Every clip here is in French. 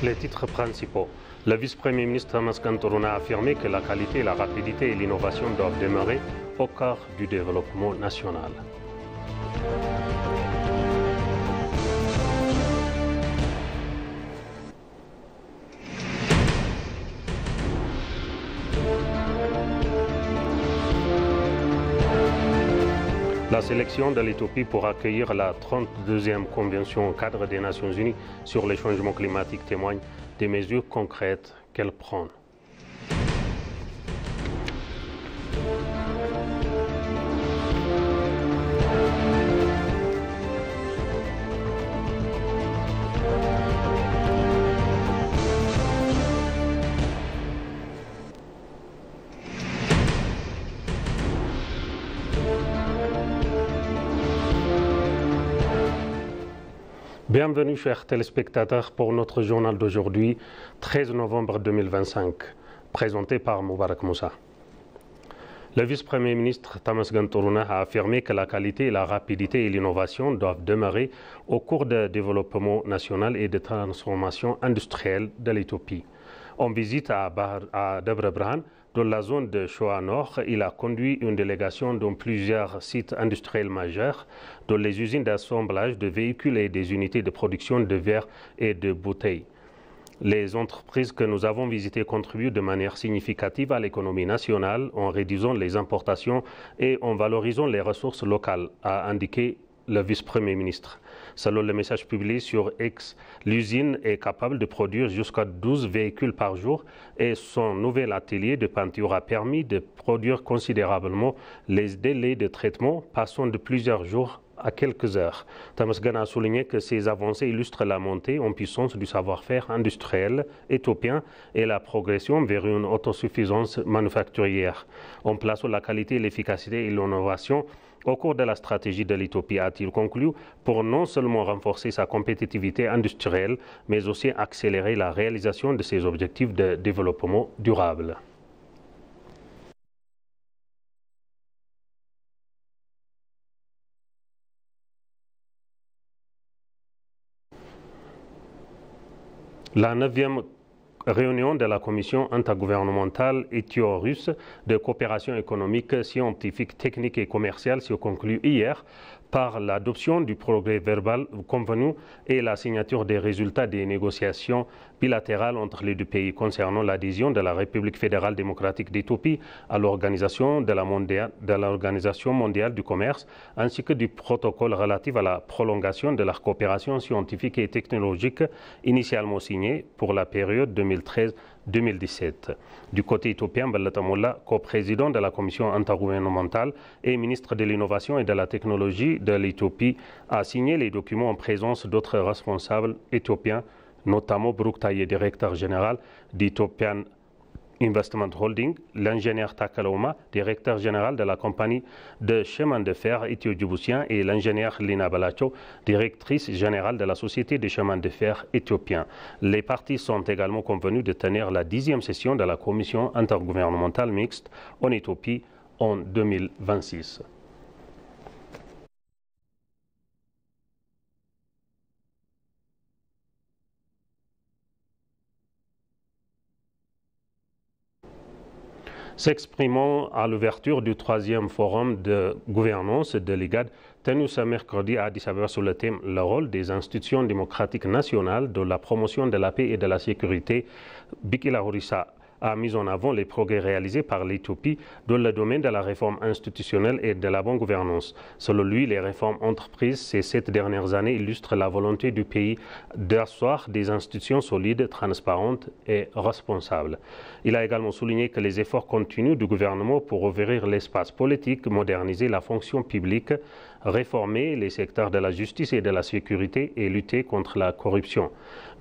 Les titres principaux. Le vice-premier ministre Tamas Gantouruna a affirmé que la qualité, la rapidité et l'innovation doivent demeurer au cœur du développement national. La sélection de l'Éthiopie pour accueillir la 32e Convention cadre des Nations Unies sur les changements climatiques témoigne des mesures concrètes qu'elle prend. Bienvenue chers téléspectateurs pour notre journal d'aujourd'hui, 13 novembre 2025, présenté par Moubarak Moussa. Le vice-premier ministre Tamas Gantouruna a affirmé que la qualité, la rapidité et l'innovation doivent demeurer au cours du développement national et de transformation industrielle de l'Éthiopie. En visite à Debre Brahan, dans la zone de Shoa Nord, il a conduit une délégation dans plusieurs sites industriels majeurs, dont les usines d'assemblage de véhicules et des unités de production de verre et de bouteilles. Les entreprises que nous avons visitées contribuent de manière significative à l'économie nationale en réduisant les importations et en valorisant les ressources locales, a indiqué le vice-premier ministre. Selon le message publié sur X, l'usine est capable de produire jusqu'à 12 véhicules par jour et son nouvel atelier de peinture a permis de produire considérablement les délais de traitement passant de plusieurs jours à quelques heures. Tamas Gan a souligné que ces avancées illustrent la montée en puissance du savoir-faire industriel éthiopien et la progression vers une autosuffisance manufacturière. En plaçant la qualité, l'efficacité et l'innovation au cours de la stratégie de l'Éthiopie, a-t-il conclu, pour non seulement renforcer sa compétitivité industrielle, mais aussi accélérer la réalisation de ses objectifs de développement durable. La 9e réunion de la commission intergouvernementale éthio-russe de coopération économique, scientifique, technique et commerciale se conclut hier par l'adoption du progrès verbal convenu et la signature des résultats des négociations bilatérales entre les deux pays concernant l'adhésion de la République fédérale démocratique d'Éthiopie à l'organisation de l'Organisation mondiale du commerce, ainsi que du protocole relatif à la prolongation de la coopération scientifique et technologique initialement signé pour la période 2013-2017. Du côté éthiopien, Bellata Molla, coprésident de la commission intergouvernementale et ministre de l'Innovation et de la Technologie de l'Éthiopie, a signé les documents en présence d'autres responsables éthiopiens, notamment Brook Taye, directeur général d'Ethiopian Investment Holding, l'ingénieur Takalauma, directeur général de la compagnie de chemin de fer éthio-djiboutien, et l'ingénieur Lina Balacho, directrice générale de la société de chemin de fer éthiopien. Les parties sont également convenues de tenir la 10e session de la commission intergouvernementale mixte en Éthiopie en 2026. S'exprimant à l'ouverture du 3e forum de gouvernance de l'IGAD, tenu ce mercredi à Addis Abeba sur le thème « Le rôle des institutions démocratiques nationales dans la promotion de la paix et de la sécurité », Bikila Horissa a mis en avant les progrès réalisés par l'Éthiopie dans le domaine de la réforme institutionnelle et de la bonne gouvernance. Selon lui, les réformes entreprises ces 7 dernières années illustrent la volonté du pays d'asseoir des institutions solides, transparentes et responsables. Il a également souligné que les efforts continus du gouvernement pour ouvrir l'espace politique, moderniser la fonction publique, réformer les secteurs de la justice et de la sécurité et lutter contre la corruption.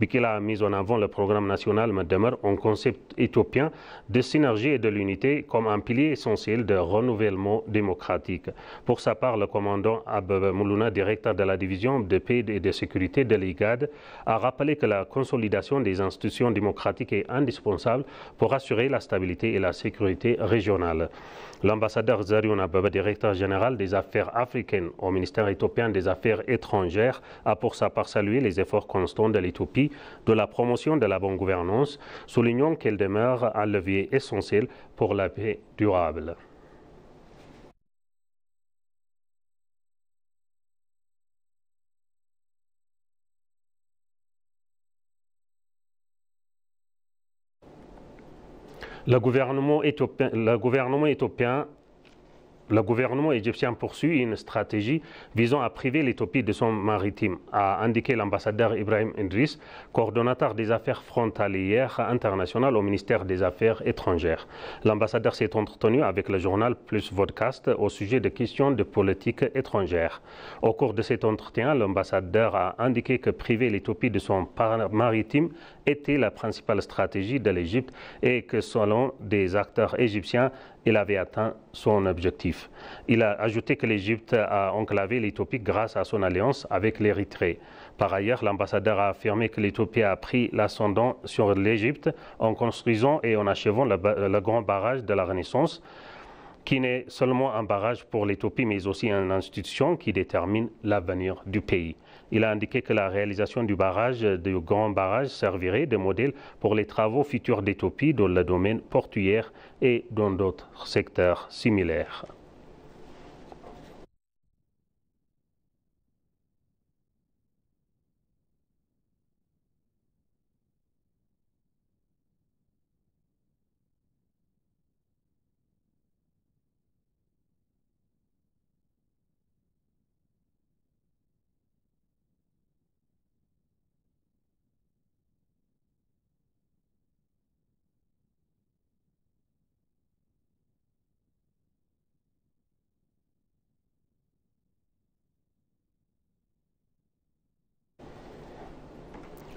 Bikila a mis en avant le programme national Medemar, un concept éthiopien éthiopiens de synergie et de l'unité comme un pilier essentiel de renouvellement démocratique. Pour sa part, le commandant Abebe Moulouna, directeur de la division de paix et de sécurité de l'IGAD, a rappelé que la consolidation des institutions démocratiques est indispensable pour assurer la stabilité et la sécurité régionale. L'ambassadeur Zarion Abebe, directeur général des affaires africaines au ministère éthiopien des Affaires étrangères, a pour sa part salué les efforts constants de l'Éthiopie de la promotion de la bonne gouvernance, soulignant qu'elle demeure un levier essentiel pour la paix durable. Le gouvernement égyptien poursuit une stratégie visant à priver l'Éthiopie de son maritime, a indiqué l'ambassadeur Ibrahim Idriss, coordonnateur des affaires frontalières internationales au ministère des Affaires étrangères. L'ambassadeur s'est entretenu avec le journal Plus Vodcast au sujet de questions de politique étrangère. Au cours de cet entretien, l'ambassadeur a indiqué que priver l'Éthiopie de son maritime était la principale stratégie de l'Égypte et que selon des acteurs égyptiens, il avait atteint son objectif. Il a ajouté que l'Égypte a enclavé l'Éthiopie grâce à son alliance avec l'Érythrée. Par ailleurs, l'ambassadeur a affirmé que l'Éthiopie a pris l'ascendant sur l'Égypte en construisant et en achevant le grand barrage de la Renaissance, qui n'est seulement un barrage pour l'Éthiopie, mais aussi une institution qui détermine l'avenir du pays. Il a indiqué que la réalisation du grand barrage servirait de modèle pour les travaux futurs d'Éthiopie dans le domaine portuaire et dans d'autres secteurs similaires.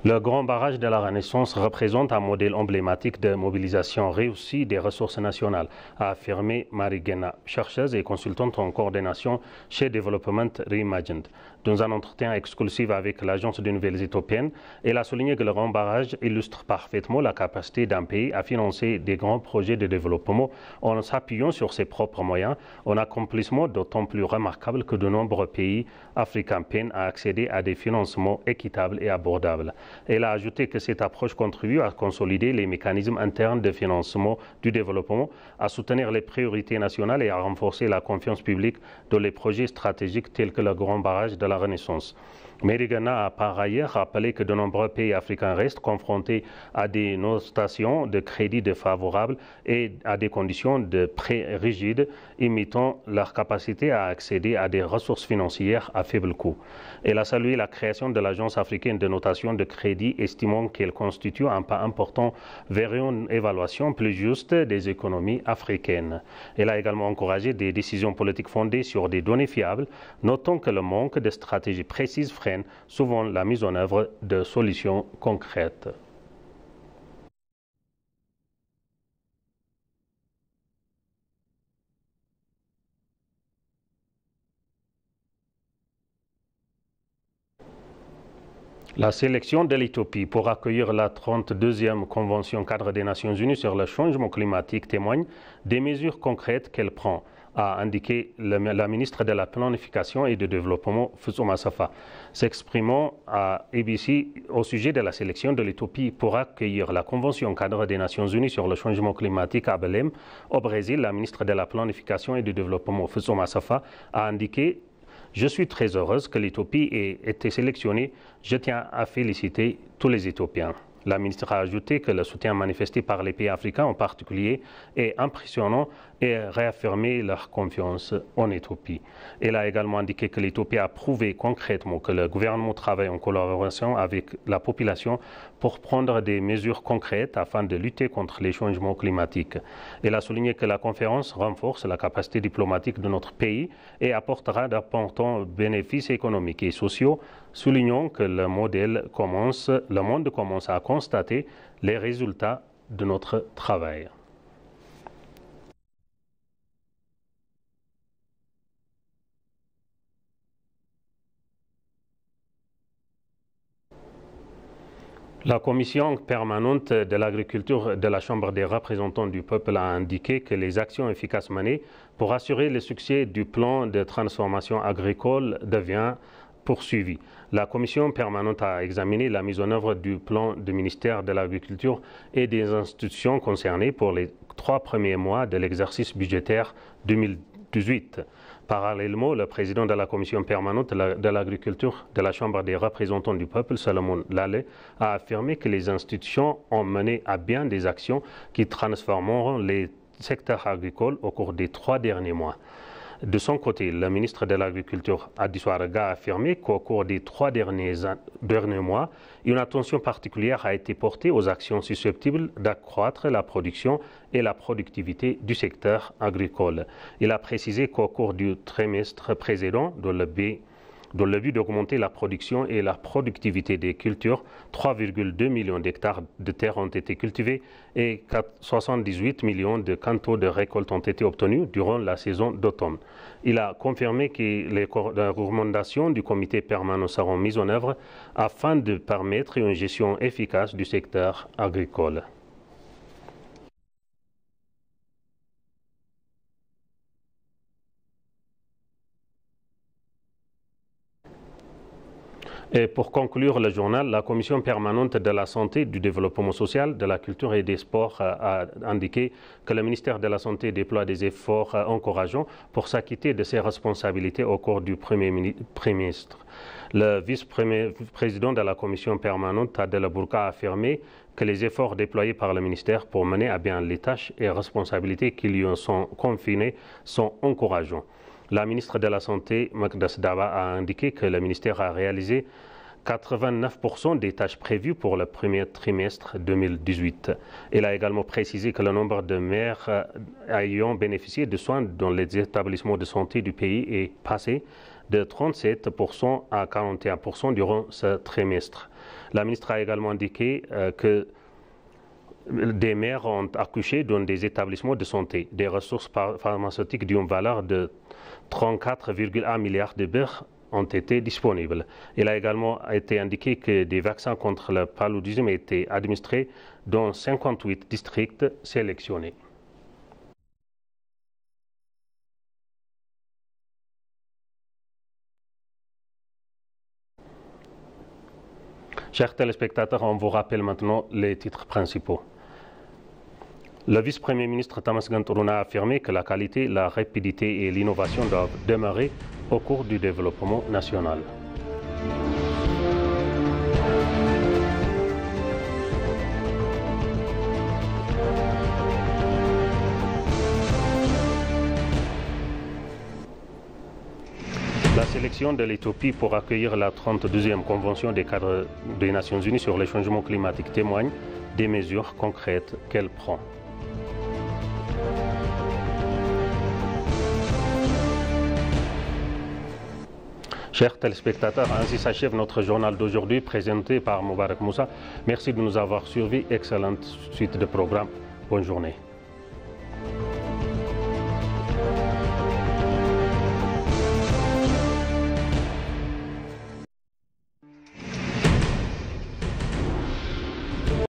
Le grand barrage de la Renaissance représente un modèle emblématique de mobilisation réussie des ressources nationales, a affirmé Marie Guena, chercheuse et consultante en coordination chez Development Reimagined. Dans un entretien exclusif avec l'Agence des Nouvelles éthiopiennes, elle a souligné que le grand barrage illustre parfaitement la capacité d'un pays à financer des grands projets de développement en s'appuyant sur ses propres moyens, un accomplissement d'autant plus remarquable que de nombreux pays africains peinent à accéder à des financements équitables et abordables. Elle a ajouté que cette approche contribue à consolider les mécanismes internes de financement du développement, à soutenir les priorités nationales et à renforcer la confiance publique dans les projets stratégiques tels que le grand barrage de la Renaissance. Merigana a par ailleurs rappelé que de nombreux pays africains restent confrontés à des notations de crédits défavorables et à des conditions de prêts rigides, imitant leur capacité à accéder à des ressources financières à faible coût. Elle a salué la création de l'Agence africaine de notation de crédit, estimant qu'elle constitue un pas important vers une évaluation plus juste des économies africaines. Elle a également encouragé des décisions politiques fondées sur des données fiables, notant que le manque de stratégie précise freine souvent la mise en œuvre de solutions concrètes. La sélection de l'Éthiopie pour accueillir la 32e Convention cadre des Nations Unies sur le changement climatique témoigne des mesures concrètes qu'elle prend, a indiqué la ministre de la Planification et du Développement, Fusuma Safa, s'exprimant à ABC au sujet de la sélection de l'Éthiopie pour accueillir la Convention cadre des Nations Unies sur le changement climatique à Belém, au Brésil. La ministre de la Planification et du Développement, Fusuma Safa, a indiqué: je suis très heureuse que l'Éthiopie ait été sélectionnée. Je tiens à féliciter tous les Éthiopiens. La ministre a ajouté que le soutien manifesté par les pays africains en particulier est impressionnant et réaffirmé leur confiance en Éthiopie. Elle a également indiqué que l'Éthiopie a prouvé concrètement que le gouvernement travaille en collaboration avec la population pour prendre des mesures concrètes afin de lutter contre les changements climatiques. Elle a souligné que la conférence renforce la capacité diplomatique de notre pays et apportera d'importants bénéfices économiques et sociaux, soulignant que le monde commence à constater les résultats de notre travail. La commission permanente de l'agriculture de la Chambre des représentants du peuple a indiqué que les actions efficaces menées pour assurer le succès du plan de transformation agricole deviennent poursuivies. La commission permanente a examiné la mise en œuvre du plan du ministère de l'Agriculture et des institutions concernées pour les 3 premiers mois de l'exercice budgétaire 2018. Parallèlement, le président de la commission permanente de l'agriculture de la Chambre des représentants du peuple, Salomon Laleh, a affirmé que les institutions ont mené à bien des actions qui transformeront les secteurs agricoles au cours des 3 derniers mois. De son côté, le ministre de l'Agriculture, Hadi Souaraga, a affirmé qu'au cours des 3 derniers mois, une attention particulière a été portée aux actions susceptibles d'accroître la production et la productivité du secteur agricole. Il a précisé qu'au cours du trimestre précédent, dans le but d'augmenter la production et la productivité des cultures, 3,2 millions d'hectares de terres ont été cultivés et 78 millions de quintaux de récolte ont été obtenus durant la saison d'automne. Il a confirmé que les recommandations du comité permanent seront mises en œuvre afin de permettre une gestion efficace du secteur agricole. Et pour conclure le journal, la Commission permanente de la santé, du développement social, de la culture et des sports a indiqué que le ministère de la Santé déploie des efforts encourageants pour s'acquitter de ses responsabilités au cours du premier ministre. Le vice-président de la Commission permanente, Adel Bourka, a affirmé que les efforts déployés par le ministère pour mener à bien les tâches et responsabilités qui lui sont confiées sont encourageants. La ministre de la Santé, Magdas Daba, a indiqué que le ministère a réalisé 89% des tâches prévues pour le premier trimestre 2018. Elle a également précisé que le nombre de mères ayant bénéficié de soins dans les établissements de santé du pays est passé de 37% à 41% durant ce trimestre. La ministre a également indiqué que des mères ont accouché dans des établissements de santé. Des ressources pharmaceutiques d'une valeur de 34,1 milliards de birrs ont été disponibles. Il a également été indiqué que des vaccins contre le paludisme étaient administrés dans 58 districts sélectionnés. Chers téléspectateurs, on vous rappelle maintenant les titres principaux. Le vice-premier ministre Tamas Gantouruna a affirmé que la qualité, la rapidité et l'innovation doivent demeurer au cours du développement national. La sélection de l'Éthiopie pour accueillir la 32e Convention des cadres des Nations Unies sur les changements climatiques témoigne des mesures concrètes qu'elle prend. Chers téléspectateurs, ainsi s'achève notre journal d'aujourd'hui présenté par Moubarak Moussa. Merci de nous avoir suivis. Excellente suite de programme. Bonne journée.